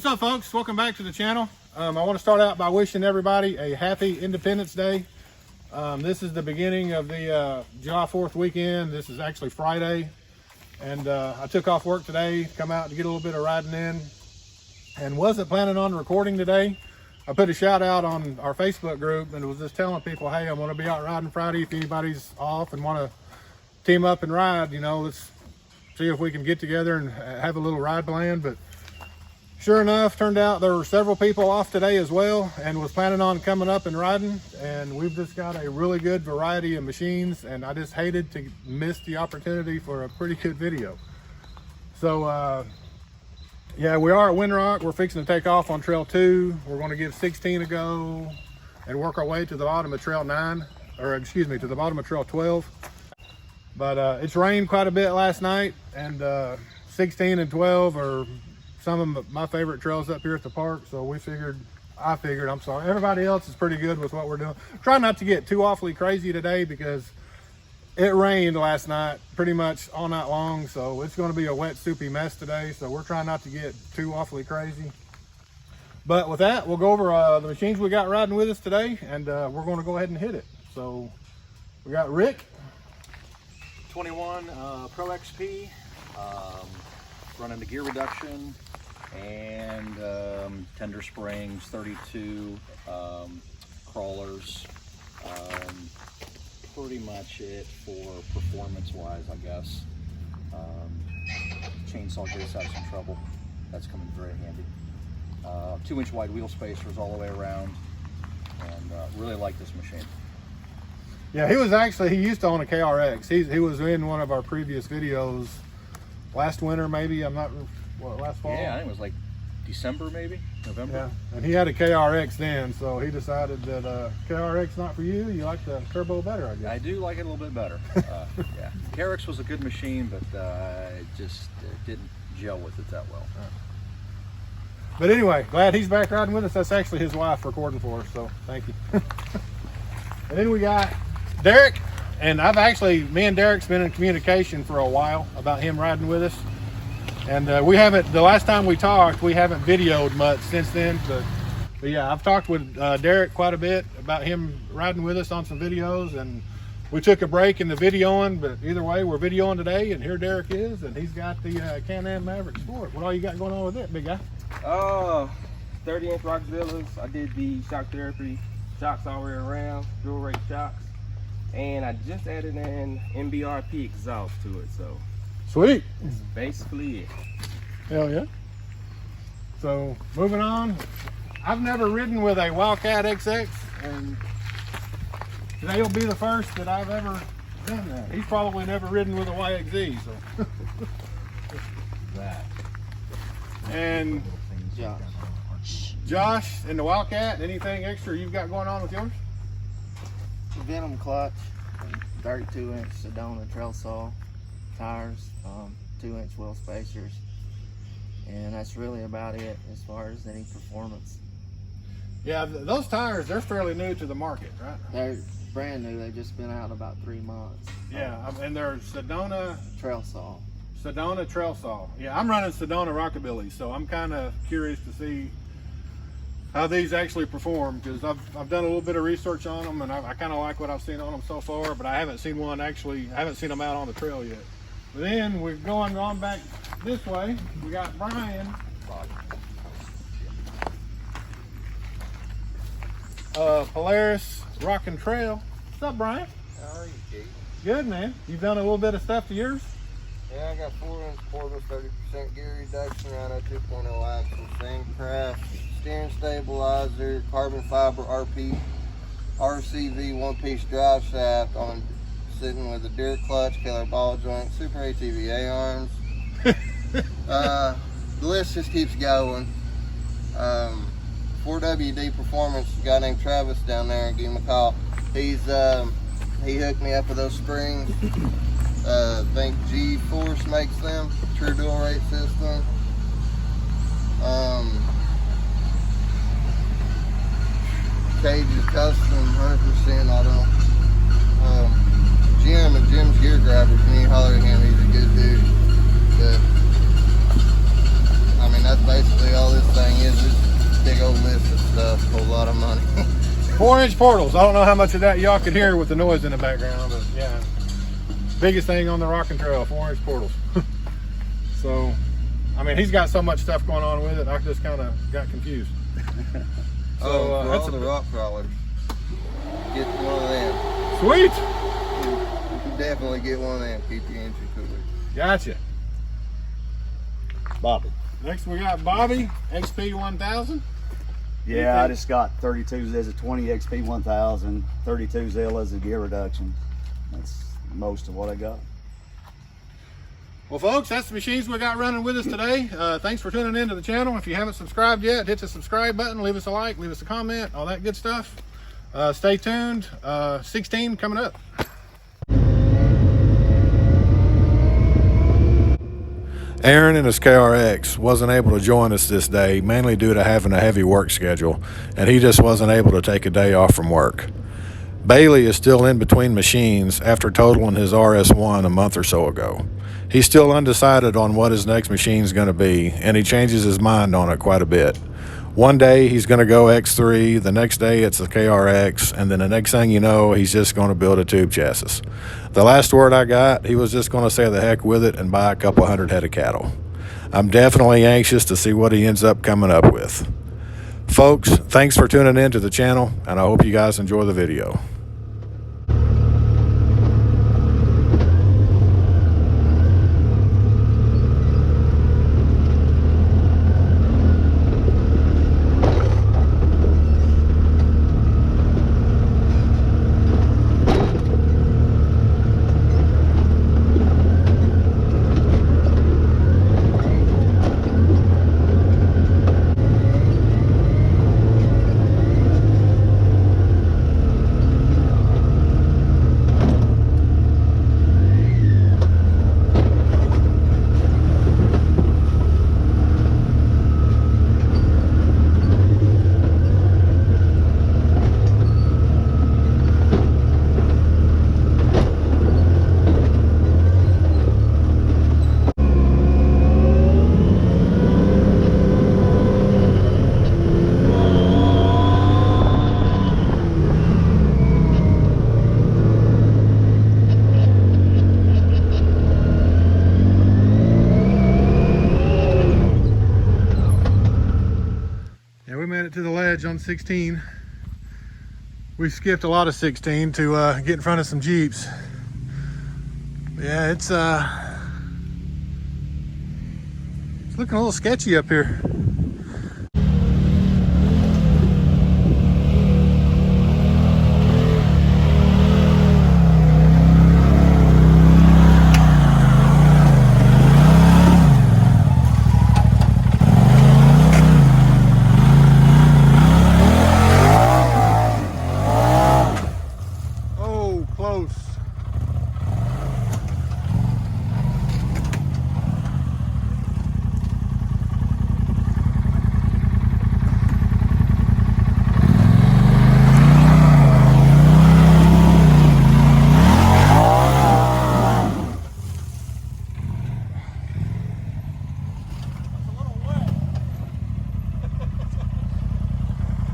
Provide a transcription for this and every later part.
up, folks? Welcome back to the channel. I want to start out by wishing everybody a happy Independence Day. This is the beginning of the July 4th weekend. This is actually Friday, and I took off work today to come out to get a little bit of riding in, and wasn't planning on recording today. I put a shout out on our Facebook group and was just telling people, hey, I'm going to be out riding Friday. If anybody's off and want to team up and ride, you know, let's see if we can get together and have a little ride plan. But sure enough, turned out there were several people off today as well, and was planning on coming up and riding. And we've just got a really good variety of machines, and I just hated to miss the opportunity for a pretty good video. So yeah, we are at Windrock. We're fixing to take off on Trail 2. We're going to give 16 a go and work our way to the bottom of Trail 9, or excuse me, to the bottom of Trail 12. But it's rained quite a bit last night, and 16 and 12 are some of my favorite trails up here at the park. So I figured, I'm sorry, everybody else is pretty good with what we're doing. Try not to get too awfully crazy today because it rained last night pretty much all night long. So it's going to be a wet, soupy mess today. So we're trying not to get too awfully crazy. But with that, we'll go over the machines we got riding with us today, and we're going to go ahead and hit it. So we got Rick. 21 Pro XP, running the gear reduction and tender springs, 32 crawlers. Pretty much it for performance wise, I guess. Chainsaw gives us some trouble. That's coming very handy. 2-inch wide wheel spacers all the way around, and really like this machine. Yeah, he used to own a KRX. He was in one of our previous videos last winter, maybe. I'm not, last fall? Yeah, I think it was like December, maybe, November. Yeah, and he had a KRX then, so he decided that KRX not for you. You like the turbo better, I guess. I do like it a little bit better. Yeah, KRX was a good machine, but it didn't gel with it that well. But anyway, glad he's back riding with us. That's actually his wife recording for us, so thank you. And then we got Derek, and me and Derek's been in communication for a while about him riding with us. And the last time we talked, we haven't videoed much since then. But yeah, I've talked with Derek quite a bit about him riding with us on some videos, and we took a break in the videoing, but either way, we're videoing today, and here Derek is, and he's got the Can-Am Maverick Sport. What all you got going on with it, big guy? 30-inch Rockzillas. I did the shock therapy, shocks all the way around, dual rate shocks. And I just added an MBRP exhaust to it, so sweet. that's basically it. Hell yeah. So moving on, I've never ridden with a Wildcat XX, and today will be the first that I've ever done that. He's probably never ridden with a YXZ, so. That. And Josh in the Wildcat, anything extra you've got going on with yours? Venom clutch, 32-inch Sedona trail saw, tires, 2-inch wheel spacers, and that's really about it as far as any performance. Yeah, those tires, they're fairly new to the market, right? They're brand new. They've just been out about 3 months. Yeah, and they're Sedona trail saw. Sedona trail saw. Yeah, I'm running Sedona Rockabilly, so I'm kind of curious to see how these actually perform, because I've done a little bit of research on them, and I kind of like what I've seen on them so far, but I haven't seen them out on the trail yet. But then we're going on back this way. We got Brian. Polaris Rock and Trail. What's up, Brian? How are you, Keith? Good, man. You've done a little bit of stuff to yours? Yeah, I got 4-inch Corbin, 30% gear reduction, Rhino 2.0 axle, same craft, steering stabilizer, carbon fiber RCV one-piece drive shaft on sitting with a deer clutch, killer ball joint, super ATVA arms. The list just keeps going. 4WD Performance, a guy named Travis down there, give him a call. He hooked me up with those springs. I think G-Force makes them, true dual rate system. Cage is custom, 100% auto. Jim and Jim's Gear Grabbers, me holler at him, he's a good dude. But I mean, mean, that's basically all this thing is. It's a big old list of stuff, a whole lot of money. 4-inch portals. I don't know how much of that y'all could hear with the noise in the background, but yeah. Biggest thing on the rocking trail, 4-inch portals. So, I mean, he's got so much stuff going on with it, I just kind of got confused. So, for that's all the rock crawlers, get one of them. Sweet. You can definitely get one of them. Keep your entry cooler. Gotcha. Bobby. Next we got Bobby, XP 1000. Yeah, I just got 32s as a 20 XP 1000, 32 Zilla as a gear reduction. That's most of what I got. Well, folks, that's the machines we got running with us today. Thanks for tuning in to the channel. If you haven't subscribed yet, hit the subscribe button, leave us a like, leave us a comment, all that good stuff. Stay tuned. 16 coming up. Aaron in his KRX wasn't able to join us this day, mainly due to having a heavy work schedule, and he just wasn't able to take a day off from work. Bailey is still in between machines after totaling his RS1 a month or so ago. He's still undecided on what his next machine is going to be, and he changes his mind on it quite a bit. One day he's going to go X3, the next day it's a KRX, and then the next thing you know, he's just going to build a tube chassis. The last word I got, he was just going to say the heck with it and buy a couple hundred head of cattle. I'm definitely anxious to see what he ends up coming up with. Folks, thanks for tuning in to the channel, and I hope you guys enjoy the video. To the ledge on 16. We've skipped a lot of 16 to get in front of some Jeeps. Yeah, it's looking a little sketchy up here.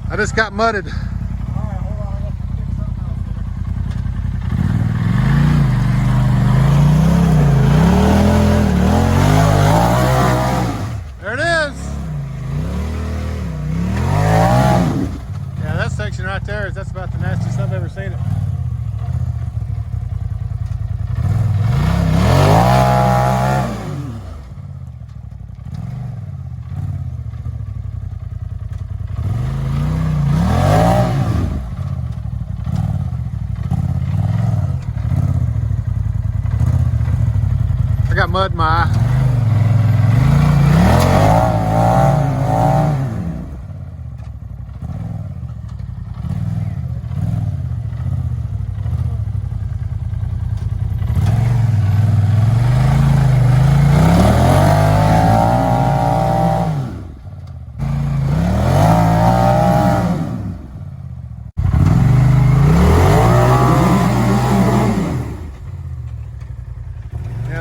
I just got mudded. There it is. Yeah, that section right there, that's about the nastiest I've ever seen it. I got mud in my eye.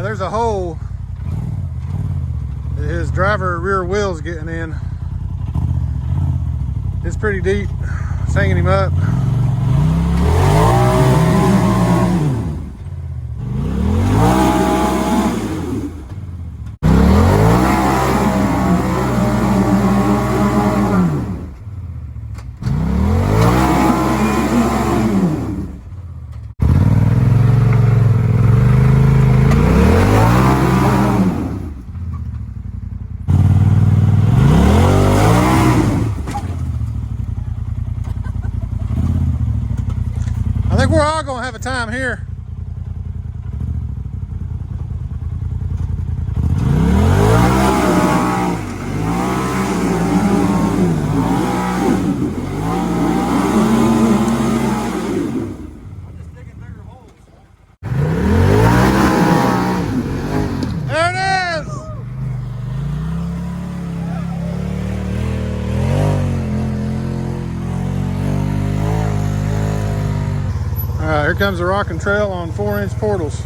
There's a hole rear wheels getting in. It's pretty deep. It's hanging him up. I think we're all gonna have a time here. There it is! All right, here comes the rocking trail on 4-inch portals.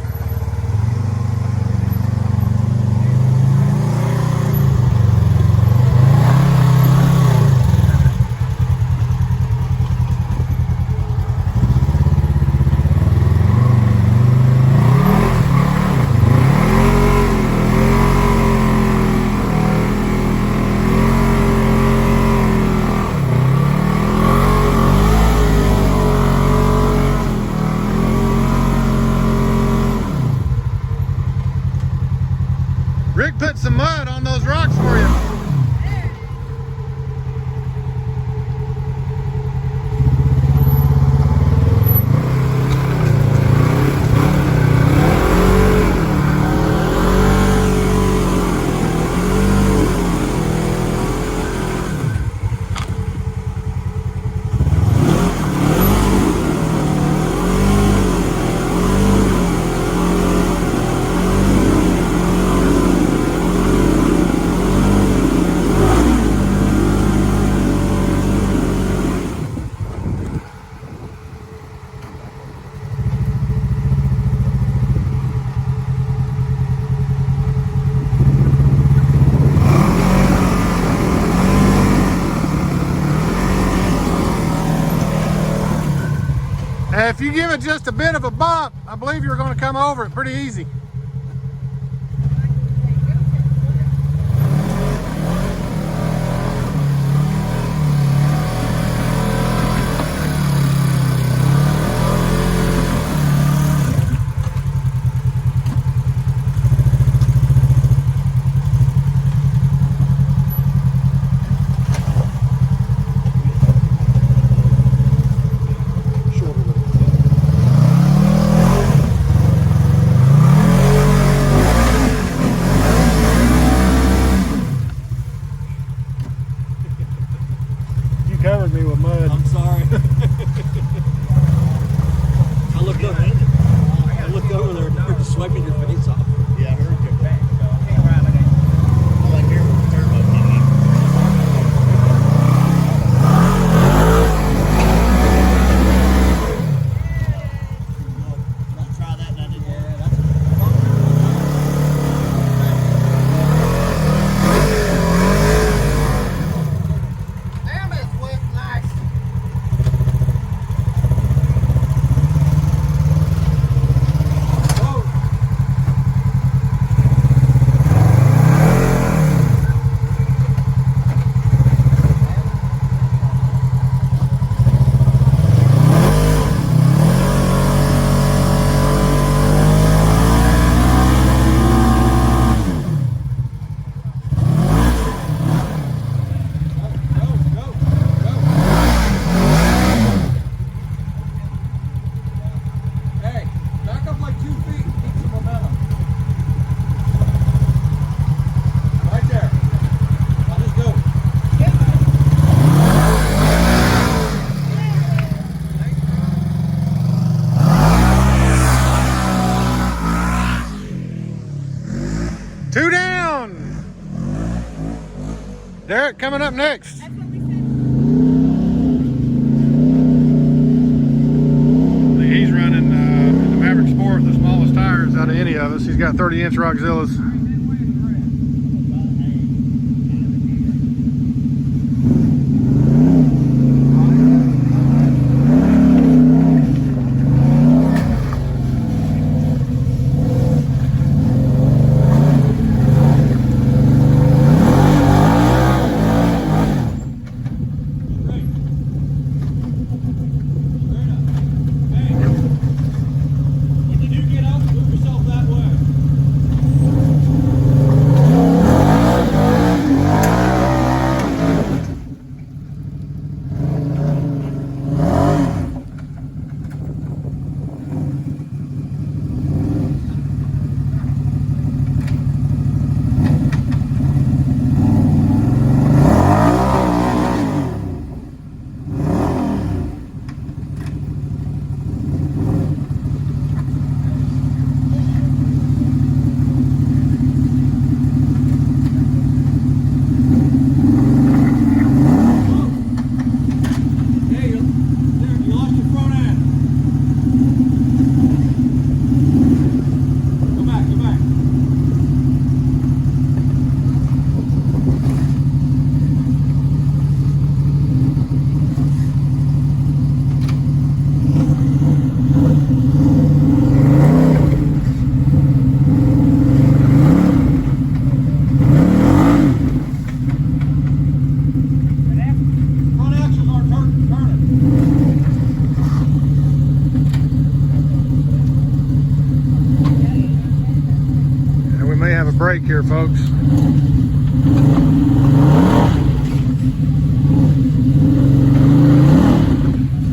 Rick put some mud on those rocks for you. If you give it just a bit of a bump, I believe you're going to come over it pretty easy. Covered me with mud. I'm sorry. I looked over there and heard you swiping your face off. Yeah, I heard you. All I hear was the turbo kicking. I'll try that and I didn't. Yeah, that's Two down. Derek coming up next. That's what we said. He's running the Maverick Sport, the smallest tires out of any of us. He's got 30-inch Rockzillas. brake here, folks.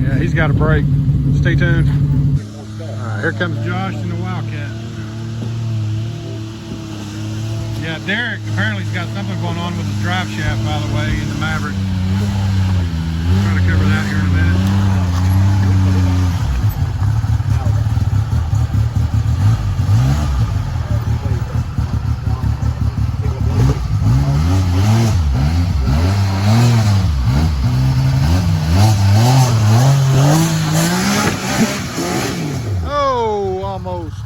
Yeah, he's got a brake. Stay tuned. All right, here comes Josh in the Wildcat. Yeah, Derek apparently has got something going on with his drive shaft, by the way, in the Maverick. Try to cover that here in a minute. Oh, almost.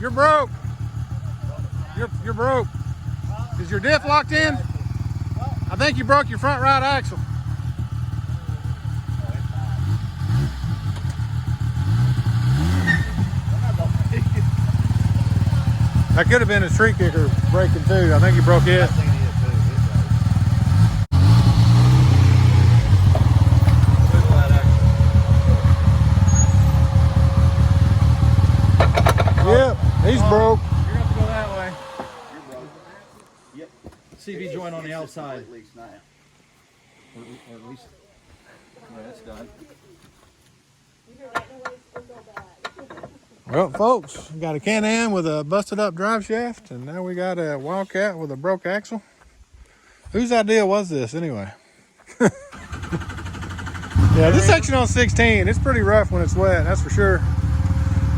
You're broke. You're broke. Is your diff locked in? I think you broke your front right axle. That could have been a tree kicker breaking too. I think you broke it. Yep, he's broke. You're gonna have to go that way. You're broke. Yep. CV joint on the outside. At least now. Or at least. Yeah, that's done. Well, folks, we got a Can-Am with a busted up drive shaft, and now we got a Wildcat with a broke axle. Whose idea was this anyway? Yeah, this section on 16, it's pretty rough when it's wet, that's for sure.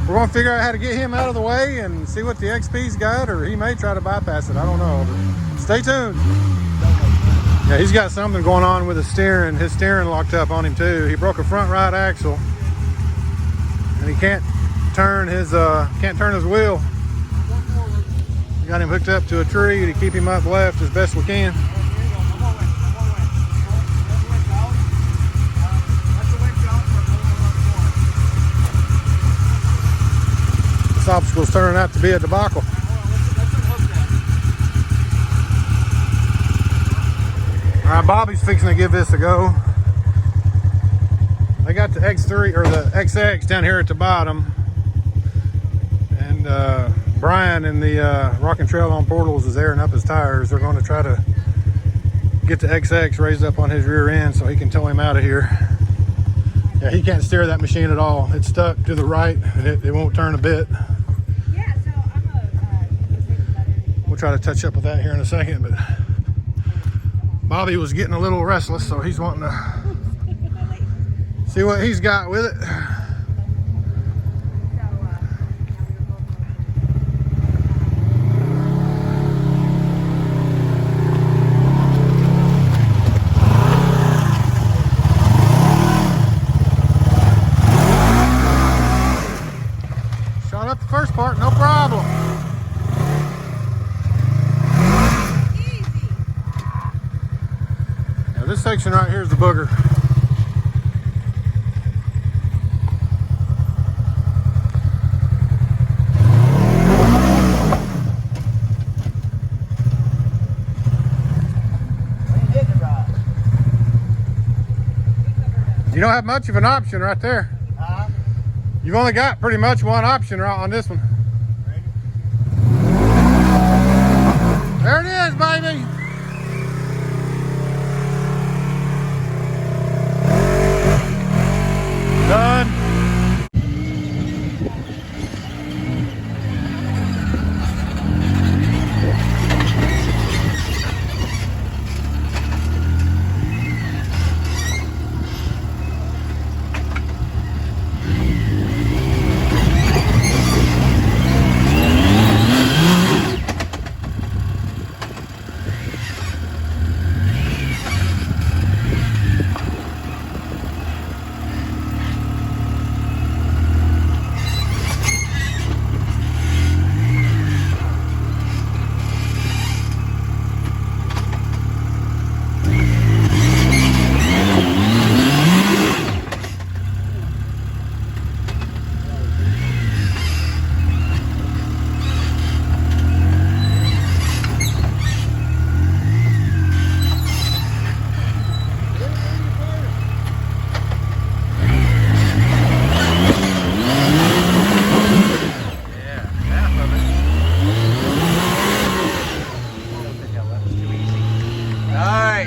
We're gonna figure out how to get him out of the way and see what the XP's got, or he may try to bypass it, I don't know, but stay tuned. Yeah, he's got something going on with his steering locked up on him too. He broke a front right axle, and he can't turn his wheel. We got him hooked up to a tree to keep him up left as best we can. This obstacle's turning out to be a debacle. All right, Bobby's fixing to give this a go. They got the X3 or the XX down here at the bottom. Brian in the Rockin' Trail on Portals is airing up his tires. They're going to try to get the XX raised up on his rear end so he can tow him out of here. Yeah, he can't steer that machine at all. It's stuck to the right and it won't turn a bit. Yeah, so We'll try to touch up with that here in a second, but Bobby was getting a little restless, so he's wanting to see what he's got with it. Shot up the first part, no problem. Now this section right here is the booger. You don't have much of an option right there. You've only got pretty much one option right on this one. There it is, baby. Done.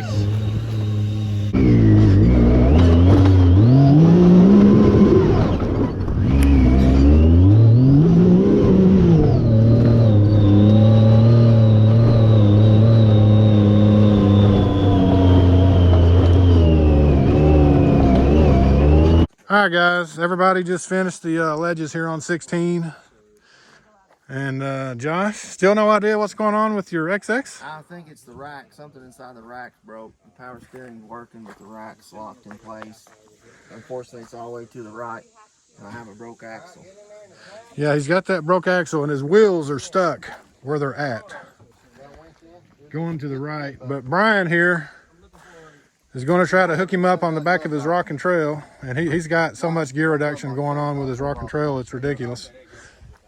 race. All right, guys, everybody just finished the ledges here on 16. And Josh, still no idea what's going on with your XX? I think it's the rack. Something inside the rack broke. The power steering's working, but the rack's locked in place. Unfortunately, it's all the way to the right, and I have a broke axle. Yeah, he's got that broke axle and his wheels are stuck where they're at, going to the right. But Brian here is going to try to hook him up on the back of his Rockin' Trail, and he's got so much gear reduction going on with his Rockin' Trail, it's ridiculous.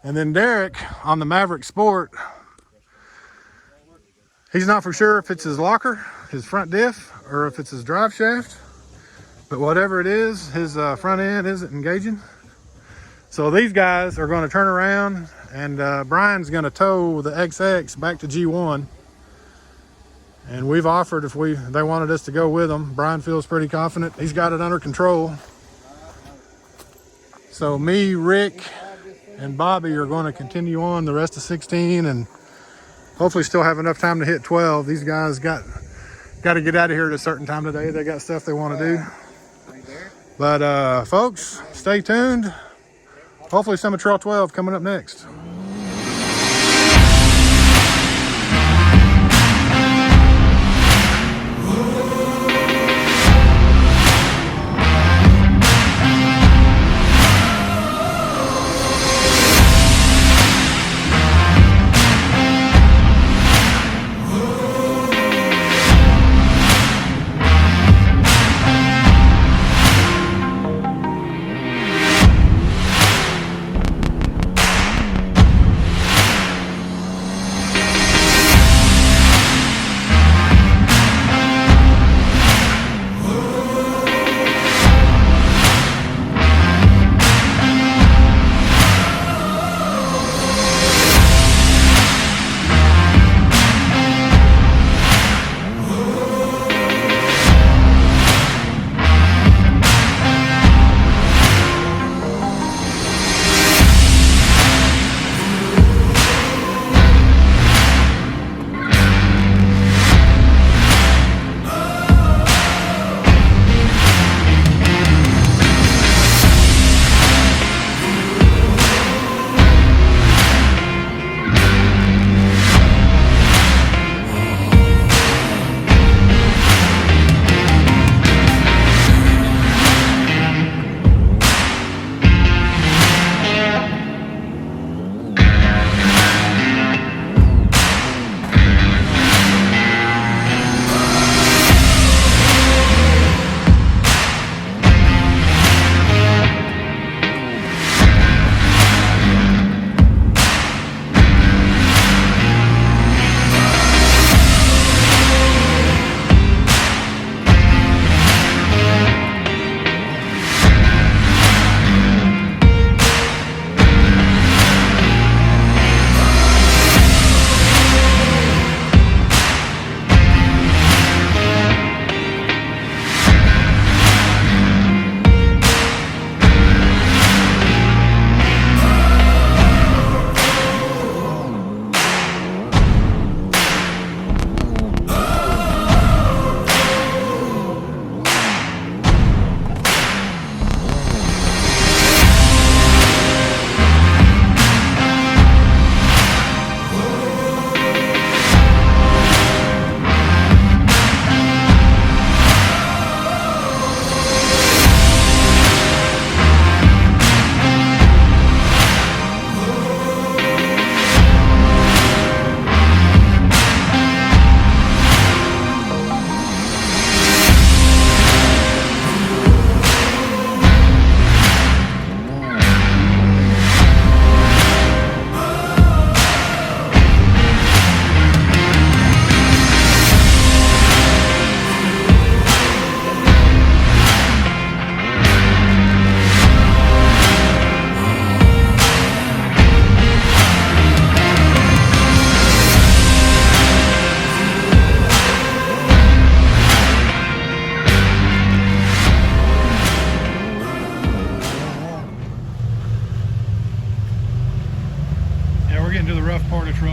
And then Derek on the Maverick Sport, he's not for sure if it's his locker, his front diff, or if it's his drive shaft. But whatever it is, his front end isn't engaging. So these guys are going to turn around, and Brian's going to tow the XX back to G1. And we've offered if they wanted us to go with them. Brian feels pretty confident. He's got it under control. So me, Rick, and Bobby are going to continue on the rest of 16 and hopefully still have enough time to hit 12. These guys got to get out of here at a certain time today. They got stuff they want to do. But folks, stay tuned. Hopefully some of Trail 12 coming up next.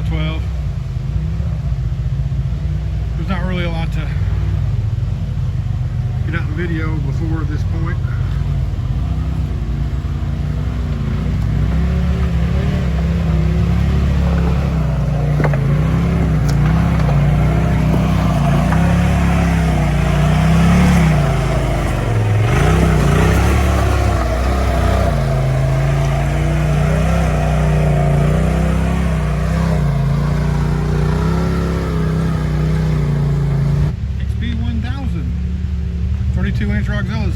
12. There's not really a lot to get out in video before this point. XP 1000, 32-inch Rockzillas.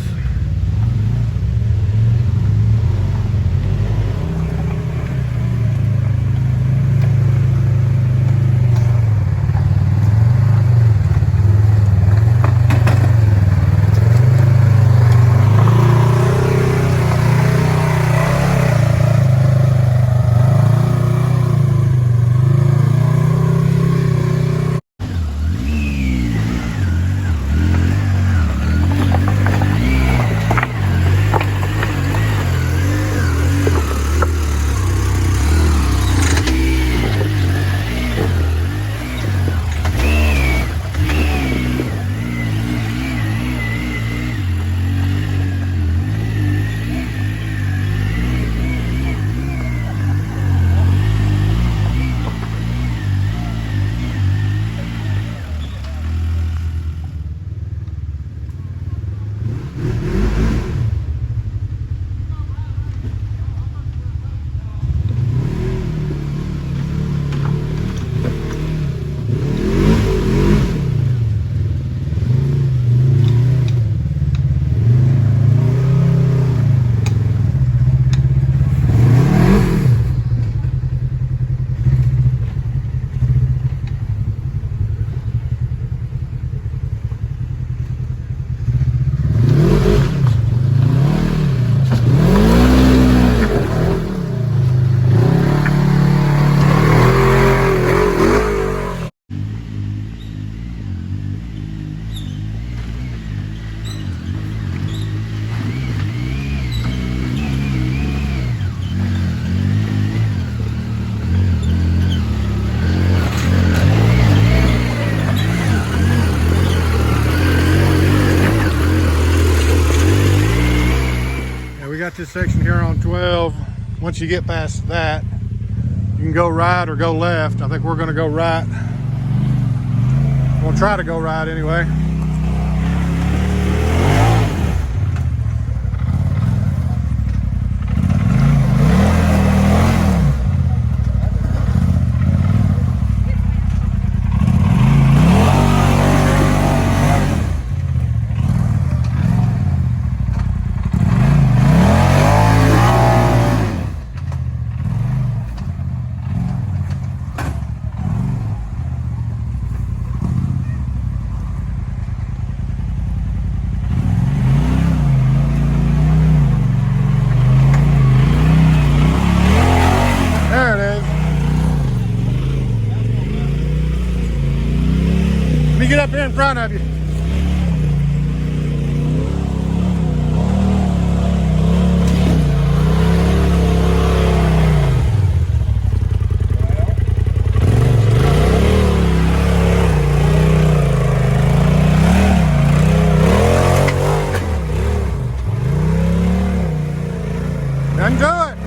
Got this section here on 12. Once you get past that, you can go right or go left. I think we're going to go right. We'll try to go right anyway. Get up here in front of you. Doesn't do it.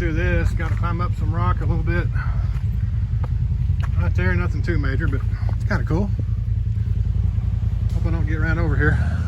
through this. Got to climb up some rock a little bit. Right there, nothing too major, but it's kind of cool. Hope I don't get ran over here.